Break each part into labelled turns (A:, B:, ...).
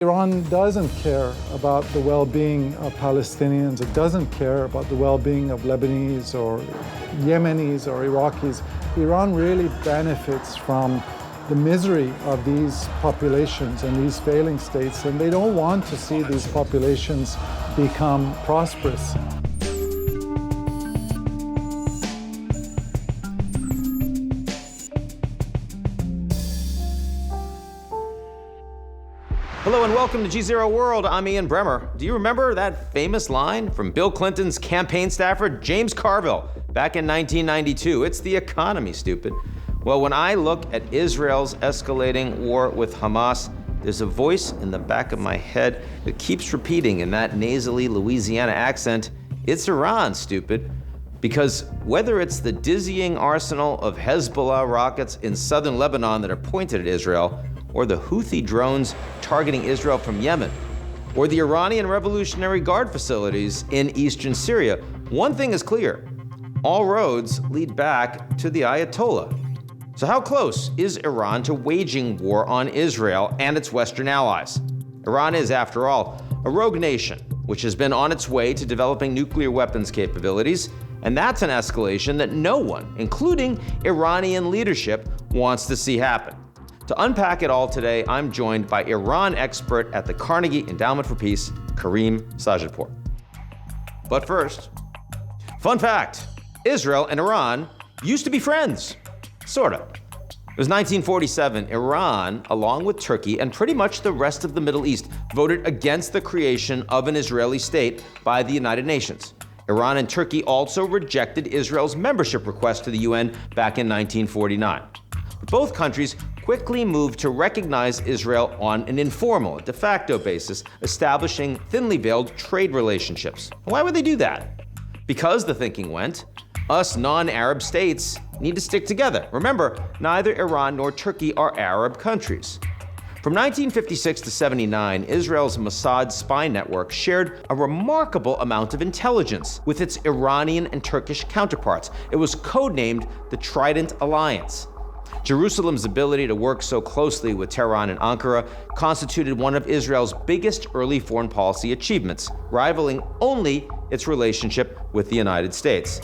A: Iran doesn't care about the well-being of Palestinians. It doesn't care about the well-being of Lebanese or Yemenis or Iraqis. Iran really benefits from the misery of these populations and these failing states, and they don't want to see these populations become prosperous.
B: Hello and welcome to GZERO World. I'm Ian Bremmer. Do you remember that famous line from Bill Clinton's campaign staffer, James Carville, back in 1992? It's the economy, stupid. Well, when I look at Israel's escalating war with Hamas, there's a voice in the back of my head that keeps repeating in that nasally Louisiana accent, it's Iran, stupid. Because whether it's the dizzying arsenal of Hezbollah rockets in southern Lebanon that are pointed at Israel, or the Houthi drones targeting Israel from Yemen, or the Iranian Revolutionary Guard facilities in Eastern Syria, one thing is clear: all roads lead back to the Ayatollah. So how close is Iran to waging war on Israel and its Western allies? Iran is, after all, a rogue nation, which has been on its way to developing nuclear weapons capabilities, and that's an escalation that no one, including Iranian leadership, wants to see happen. To unpack it all today, I'm joined by Iran expert at the Carnegie Endowment for Peace, Karim Sadjadpour. But first, fun fact: Israel and Iran used to be friends. Sorta. It was 1947. Iran, along with Turkey and pretty much the rest of the Middle East, voted against the creation of an Israeli state by the United Nations. Iran and Turkey also rejected Israel's membership request to the UN back in 1949. But both countries quickly moved to recognize Israel on an informal, de facto basis, establishing thinly veiled trade relationships. Why would they do that? Because, the thinking went, us non-Arab states need to stick together. Remember, neither Iran nor Turkey are Arab countries. From 1956 to 79, Israel's Mossad spy network shared a remarkable amount of intelligence with its Iranian and Turkish counterparts. It was codenamed the Trident Alliance. Jerusalem's ability to work so closely with Tehran and Ankara constituted one of Israel's biggest early foreign policy achievements, rivaling only its relationship with the United States.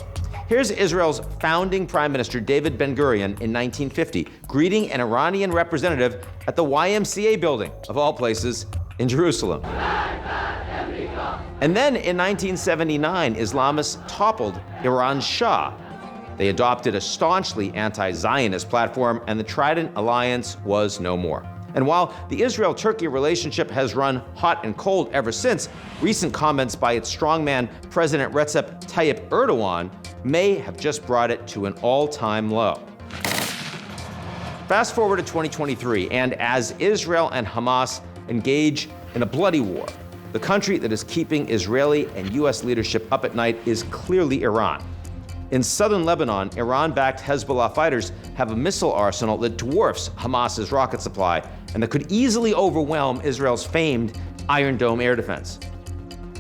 B: Here's Israel's founding Prime Minister David Ben-Gurion in 1950, greeting an Iranian representative at the YMCA building, of all places, in Jerusalem. And then in 1979, Islamists toppled Iran's Shah. They adopted a staunchly anti-Zionist platform, and the Trident Alliance was no more. And while the Israel-Turkey relationship has run hot and cold ever since, recent comments by its strongman, President Recep Tayyip Erdogan, may have just brought it to an all-time low. Fast forward to 2023, and as Israel and Hamas engage in a bloody war, the country that is keeping Israeli and U.S. leadership up at night is clearly Iran. In southern Lebanon, Iran-backed Hezbollah fighters have a missile arsenal that dwarfs Hamas's rocket supply and that could easily overwhelm Israel's famed Iron Dome air defense.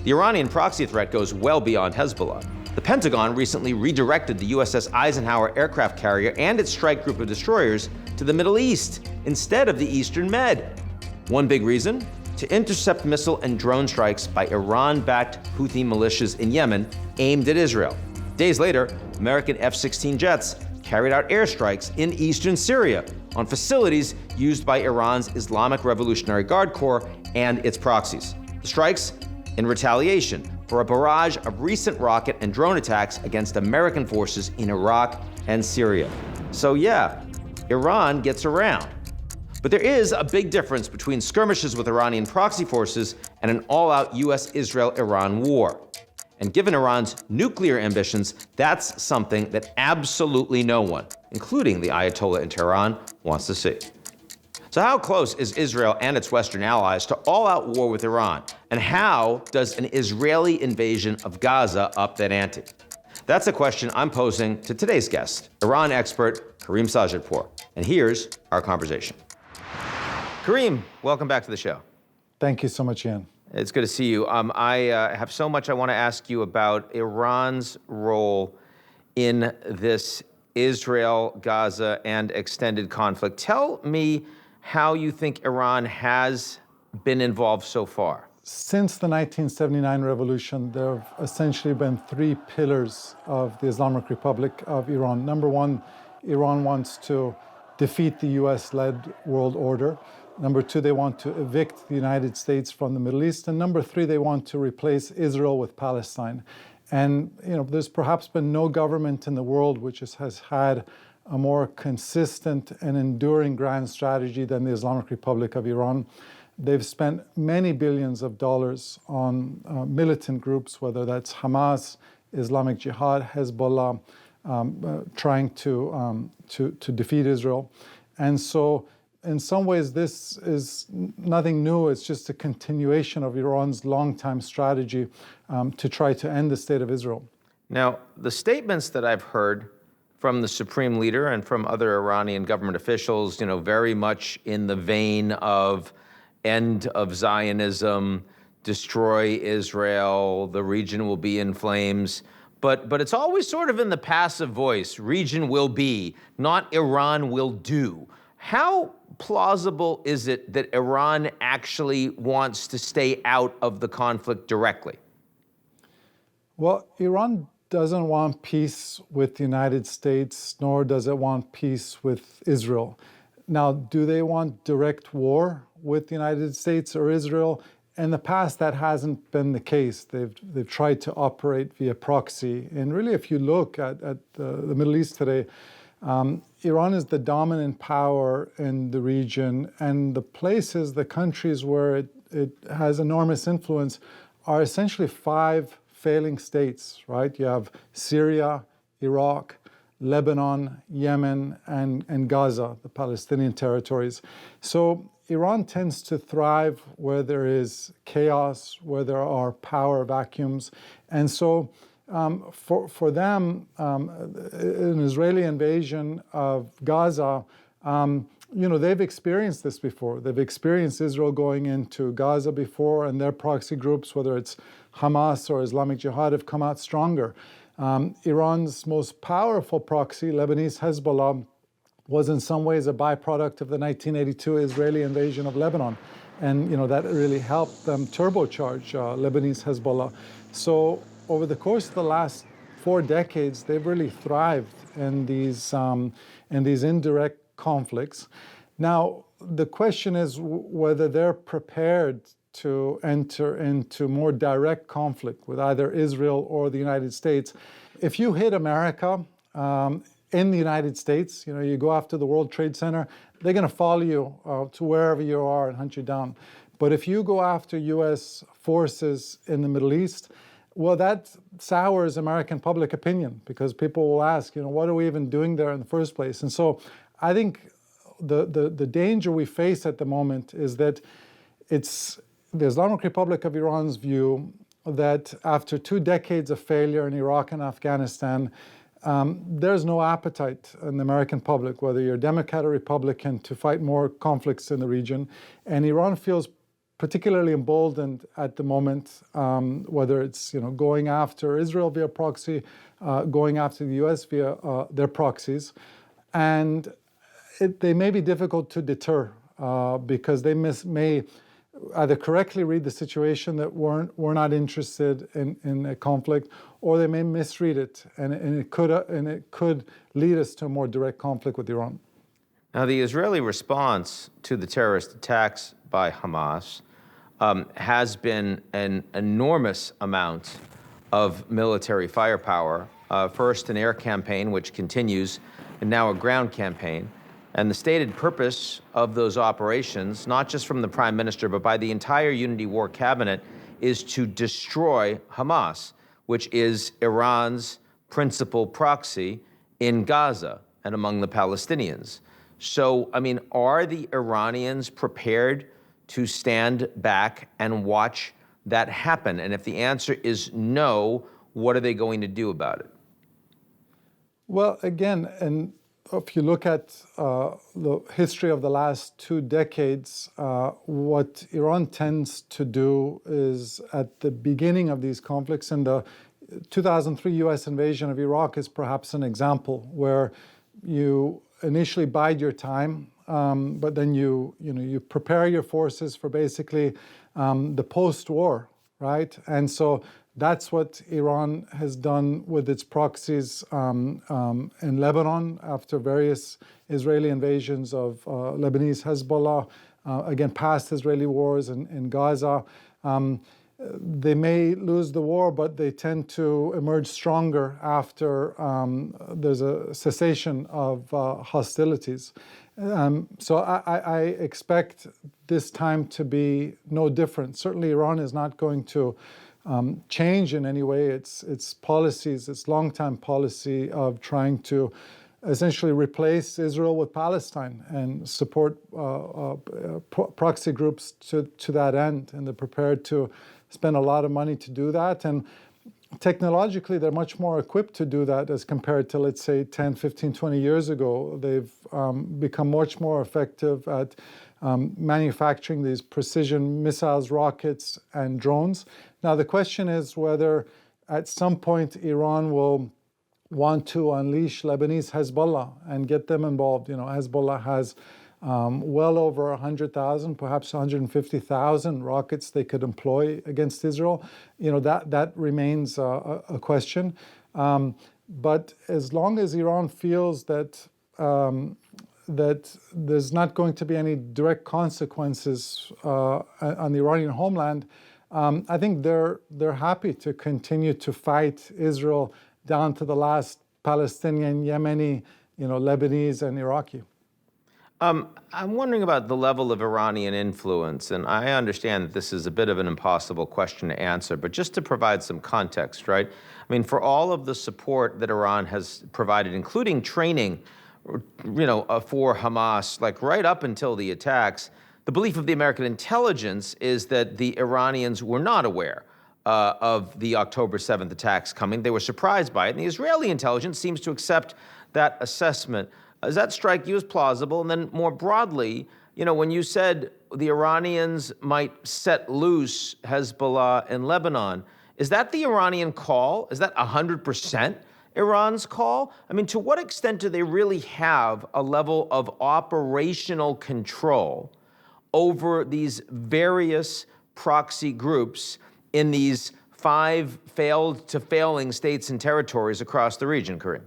B: The Iranian proxy threat goes well beyond Hezbollah. The Pentagon recently redirected the USS Eisenhower aircraft carrier and its strike group of destroyers to the Middle East instead of the Eastern Med. One big reason? To intercept missile and drone strikes by Iran-backed Houthi militias in Yemen aimed at Israel. Days later, American F-16 jets carried out airstrikes in Eastern Syria on facilities used by Iran's Islamic Revolutionary Guard Corps and its proxies. The strikes in retaliation for a barrage of recent rocket and drone attacks against American forces in Iraq and Syria. So yeah, Iran gets around. But there is a big difference between skirmishes with Iranian proxy forces and an all-out US-Israel-Iran war. And given Iran's nuclear ambitions, that's something that absolutely no one, including the Ayatollah in Tehran, wants to see. So how close is Israel and its Western allies to all-out war with Iran? And how does an Israeli invasion of Gaza up that ante? That's a question I'm posing to today's guest, Iran expert Karim Sadjadpour. And here's our conversation. Karim, welcome back to the show.
A: Thank you so much, Ian.
B: It's good to see you. I have so much I want to ask you about Iran's role in this Israel, Gaza, and extended conflict. Tell me how you think Iran has been involved so far?
A: Since the 1979 revolution, there have essentially been three pillars of the Islamic Republic of Iran. Number one, Iran wants to defeat the US-led world order. Number two, they want to evict the United States from the Middle East. And number three, they want to replace Israel with Palestine. And there's perhaps been no government in the world which has had a more consistent and enduring grand strategy than the Islamic Republic of Iran. They've spent many billions of dollars on militant groups, whether that's Hamas, Islamic Jihad, Hezbollah, trying to defeat Israel. And so in some ways, this is nothing new. It's just a continuation of Iran's long-time strategy to try to end the state of Israel.
B: Now, the statements that I've heard from the supreme leader and from other Iranian government officials, very much in the vein of end of Zionism, destroy Israel, the region will be in flames. But it's always sort of in the passive voice, region will be, not Iran will do. How plausible is it that Iran actually wants to stay out of the conflict directly?
A: Well, Iran doesn't want peace with the United States, nor does it want peace with Israel. Now, do they want direct war with the United States or Israel? In the past, that hasn't been the case. They've tried to operate via proxy. And really, if you look at the Middle East today, Iran is the dominant power in the region, and the countries where it has enormous influence are essentially five failing states, right? You have Syria, Iraq, Lebanon, Yemen, and Gaza, the Palestinian territories. So Iran tends to thrive where there is chaos, where there are power vacuums. And so for them, an Israeli invasion of Gaza, they've experienced this before. They've experienced Israel going into Gaza before, and their proxy groups, whether it's Hamas or Islamic Jihad, have come out stronger. Iran's most powerful proxy, Lebanese Hezbollah, was in some ways a byproduct of the 1982 Israeli invasion of Lebanon. And that really helped them turbocharge Lebanese Hezbollah. So over the course of the last 4 decades, they've really thrived in these indirect conflicts. Now, the question is whether they're prepared to enter into more direct conflict with either Israel or the United States. If you hit America in the United States, you go after the World Trade Center, they're going to follow you to wherever you are and hunt you down. But if you go after U.S. forces in the Middle East, well, that sours American public opinion, because people will ask, what are we even doing there in the first place? And so I think the danger we face at the moment is that it's the Islamic Republic of Iran's view that after 2 decades of failure in Iraq and Afghanistan, there's no appetite in the American public, whether you're Democrat or Republican, to fight more conflicts in the region. And Iran feels particularly emboldened at the moment, whether it's going after Israel via proxy, going after the US via their proxies. And they may be difficult to deter because they may either correctly read the situation that we're not interested in a conflict, or they may misread it, and it could lead us to a more direct conflict with Iran.
B: Now, the Israeli response to the terrorist attacks by Hamas has been an enormous amount of military firepower. First, an air campaign, which continues, and now a ground campaign. And the stated purpose of those operations, not just from the Prime Minister, but by the entire Unity War Cabinet, is to destroy Hamas, which is Iran's principal proxy in Gaza and among the Palestinians. So, are the Iranians prepared to stand back and watch that happen? And if the answer is no, what are they going to do about it?
A: Well, again, and if you look at the history of the last 2 decades, what Iran tends to do is at the beginning of these conflicts, and the 2003 US invasion of Iraq is perhaps an example, where you initially bide your time, but then you prepare your forces for basically the post-war, right? And so that's what Iran has done with its proxies in Lebanon after various Israeli invasions of Lebanese Hezbollah, again, past Israeli wars in Gaza. They may lose the war, but they tend to emerge stronger after there's a cessation of hostilities. So I expect this time to be no different. Certainly Iran is not going to change in any way its policies, its long-time policy of trying to essentially replace Israel with Palestine and support proxy groups to that end. And they're prepared to spend a lot of money to do that. And technologically, they're much more equipped to do that as compared to, let's say, 10, 15, 20 years ago. They've become much more effective at manufacturing these precision missiles, rockets, and drones. Now, the question is whether at some point Iran will want to unleash Lebanese Hezbollah and get them involved. You know, Hezbollah has well over 100,000, perhaps 150,000 rockets they could employ against Israel. You know, that remains a question. But as long as Iran feels that that there's not going to be any direct consequences on the Iranian homeland, I think they're happy to continue to fight Israel down to the last Palestinian, Yemeni, Lebanese, and Iraqi.
B: I'm wondering about the level of Iranian influence, and I understand that this is a bit of an impossible question to answer, but just to provide some context, right? I mean, for all of the support that Iran has provided, including training, for Hamas, like right up until the attacks, the belief of the American intelligence is that the Iranians were not aware of the October 7th attacks coming. They were surprised by it, and the Israeli intelligence seems to accept that assessment. Does that strike you as plausible? And then more broadly, when you said the Iranians might set loose Hezbollah in Lebanon, is that the Iranian call? Is that 100% Iran's call? I mean, to what extent do they really have a level of operational control over these various proxy groups in these 5 failed to failing states and territories across the region, Karim?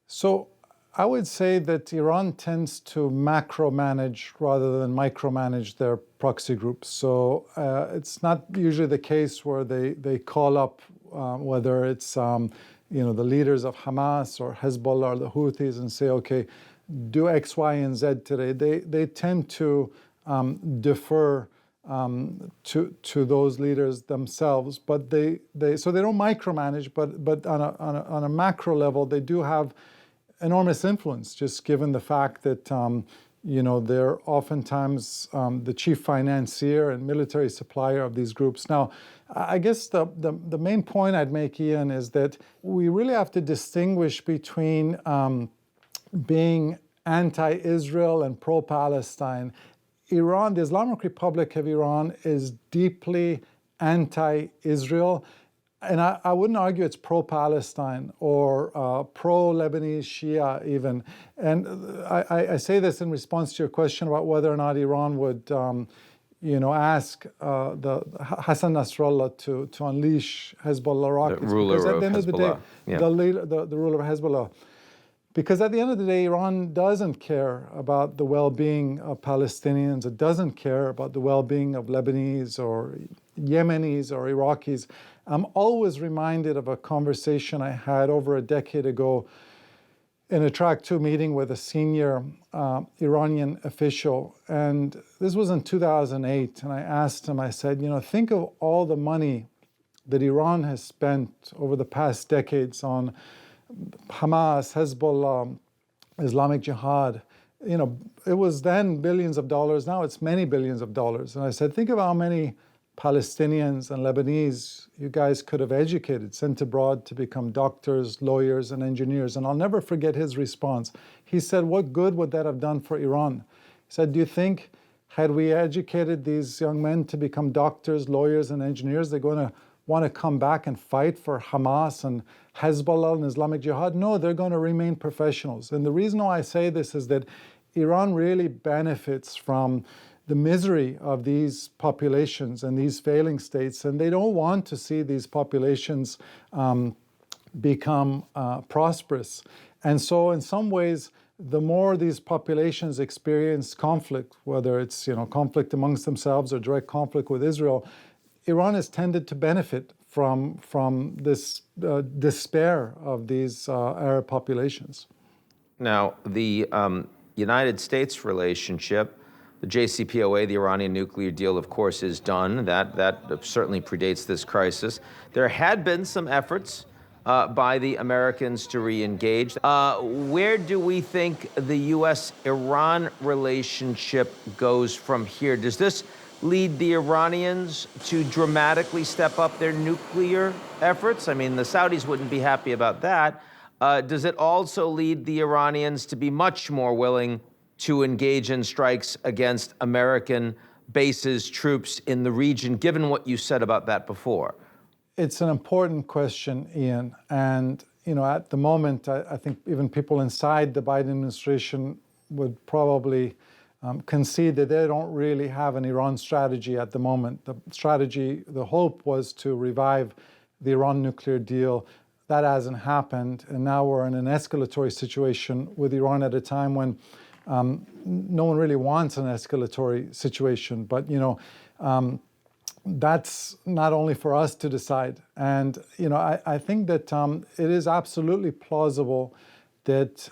A: So I would say that Iran tends to macro-manage rather than micromanage their proxy groups. So it's not usually the case where they call up whether it's the leaders of Hamas or Hezbollah or the Houthis and say, okay, do X, Y, and Z today. They tend to defer to those leaders themselves, but they don't micromanage, but on a macro level, they do have enormous influence, just given the fact that they're oftentimes the chief financier and military supplier of these groups. Now, I guess the main point I'd make, Ian, is that we really have to distinguish between being anti-Israel and pro-Palestine. Iran, the Islamic Republic of Iran, is deeply anti-Israel. And I wouldn't argue it's pro-Palestine or pro-Lebanese Shia even. And I say this in response to your question about whether or not Iran would, ask the Hassan Nasrallah to unleash Hezbollah rockets.
B: The ruler
A: because at the end of the day, the ruler of Hezbollah. Because at the end of the day, Iran doesn't care about the well-being of Palestinians. It doesn't care about the well-being of Lebanese or Yemenis or Iraqis. I'm always reminded of a conversation I had over a decade ago in a Track 2 meeting with a senior Iranian official. And this was in 2008. And I asked him, I said, think of all the money that Iran has spent over the past decades on Hamas, Hezbollah, Islamic Jihad. It was then billions of dollars. Now it's many billions of dollars. And I said, think of how many Palestinians and Lebanese you guys could have educated, sent abroad to become doctors, lawyers, and engineers. And I'll never forget his response. He said, what good would that have done for Iran? He said, do you think had we educated these young men to become doctors, lawyers, and engineers, they're going to want to come back and fight for Hamas and Hezbollah and Islamic Jihad? No, they're going to remain professionals. And the reason why I say this is that Iran really benefits from the misery of these populations and these failing states, and they don't want to see these populations become prosperous. And so in some ways, the more these populations experience conflict, whether it's conflict amongst themselves or direct conflict with Israel, Iran has tended to benefit from this despair of these Arab populations.
B: Now, the United States relationship, the JCPOA, the Iranian nuclear deal, of course, is done. That certainly predates this crisis. There had been some efforts by the Americans to re-engage. Where do we think the U.S.-Iran relationship goes from here? Does this lead the Iranians to dramatically step up their nuclear efforts? I mean, the Saudis wouldn't be happy about that. Does it also lead the Iranians to be much more willing to engage in strikes against American bases, troops in the region, given what you said about that before?
A: It's an important question, Ian. And, at the moment, I think even people inside the Biden administration would probably concede that they don't really have an Iran strategy at the moment. The hope was to revive the Iran nuclear deal. That hasn't happened. And now we're in an escalatory situation with Iran at a time when no one really wants an escalatory situation, but that's not only for us to decide. And I think that it is absolutely plausible that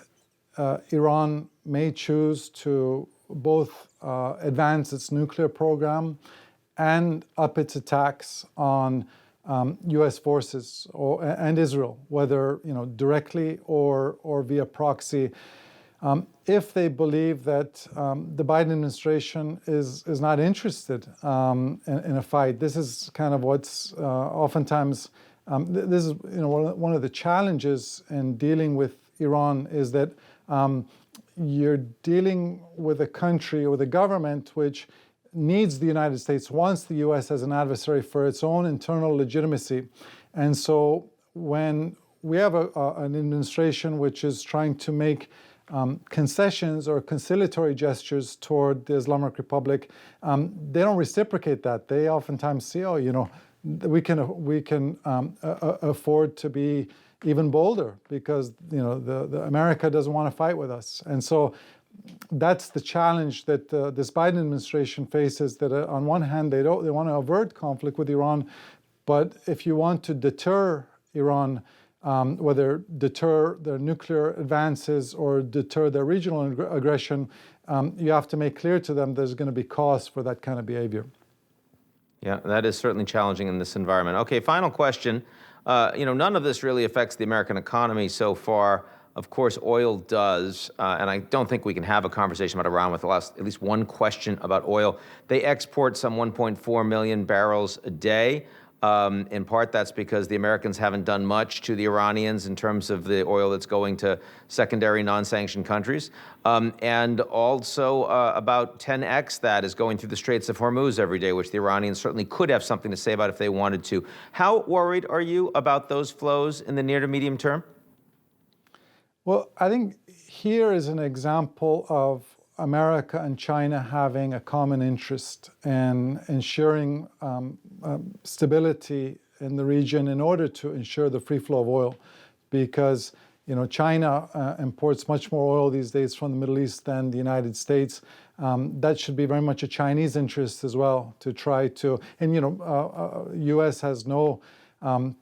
A: Iran may choose to both advance its nuclear program and up its attacks on U.S. forces and Israel, whether directly or via proxy. If they believe that the Biden administration is not interested in a fight. This is kind of what's oftentimes, this is one of the challenges in dealing with Iran is that you're dealing with a country or with a government which needs the United States, wants the U.S. as an adversary for its own internal legitimacy. And so when we have an administration which is trying to make concessions or conciliatory gestures toward the Islamic Republic, they don't reciprocate that. They oftentimes say, we can afford to be even bolder because the America doesn't want to fight with us. And so that's the challenge that this Biden administration faces, that on one hand they want to avert conflict with Iran, but if you want to deter Iran, whether deter their nuclear advances or deter their regional aggression, you have to make clear to them there's going to be cause for that kind of behavior.
B: Yeah, that is certainly challenging in this environment. Okay, final question. None of this really affects the American economy so far. Of course, oil does, and I don't think we can have a conversation about Iran without at least one question about oil. They export some 1.4 million barrels a day. In part, that's because the Americans haven't done much to the Iranians in terms of the oil that's going to secondary non-sanctioned countries. And also about 10x that is going through the Straits of Hormuz every day, which the Iranians certainly could have something to say about if they wanted to. How worried are you about those flows in the near to medium term?
A: Well, I think here is an example of America and China having a common interest in ensuring stability in the region in order to ensure the free flow of oil, because China imports much more oil these days from the Middle East than the United States. That should be very much a Chinese interest as well to try to, and U.S. has no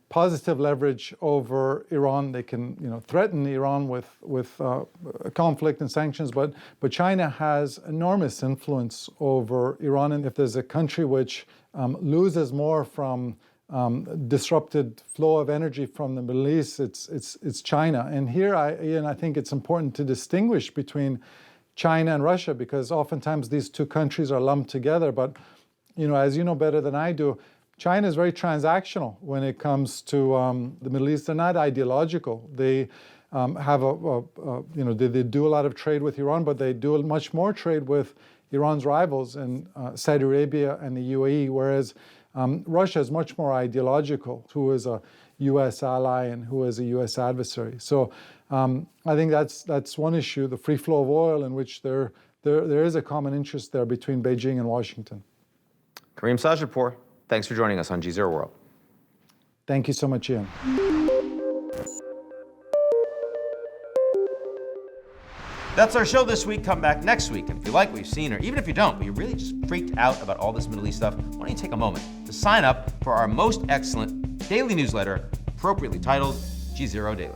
A: positive leverage over Iran. They can, threaten Iran with conflict and sanctions, but China has enormous influence over Iran. And if there's a country which loses more from disrupted flow of energy from the Middle East, it's China. And here, I think it's important to distinguish between China and Russia, because oftentimes these two countries are lumped together. But as you know better than I do, China is very transactional when it comes to the Middle East. They're not ideological. They have they do a lot of trade with Iran, but they do much more trade with Iran's rivals in Saudi Arabia and the UAE, whereas Russia is much more ideological, who is a U.S. ally and who is a U.S. adversary. So I think that's one issue, the free flow of oil, in which there is a common interest there between Beijing and Washington.
B: Karim Sadjadpour, thanks for joining us on GZERO World.
A: Thank you so much, Ian.
B: That's our show this week. Come back next week. And if you like what you've seen, or even if you don't, but you're really just freaked out about all this Middle East stuff, why don't you take a moment to sign up for our most excellent daily newsletter, appropriately titled GZERO Daily.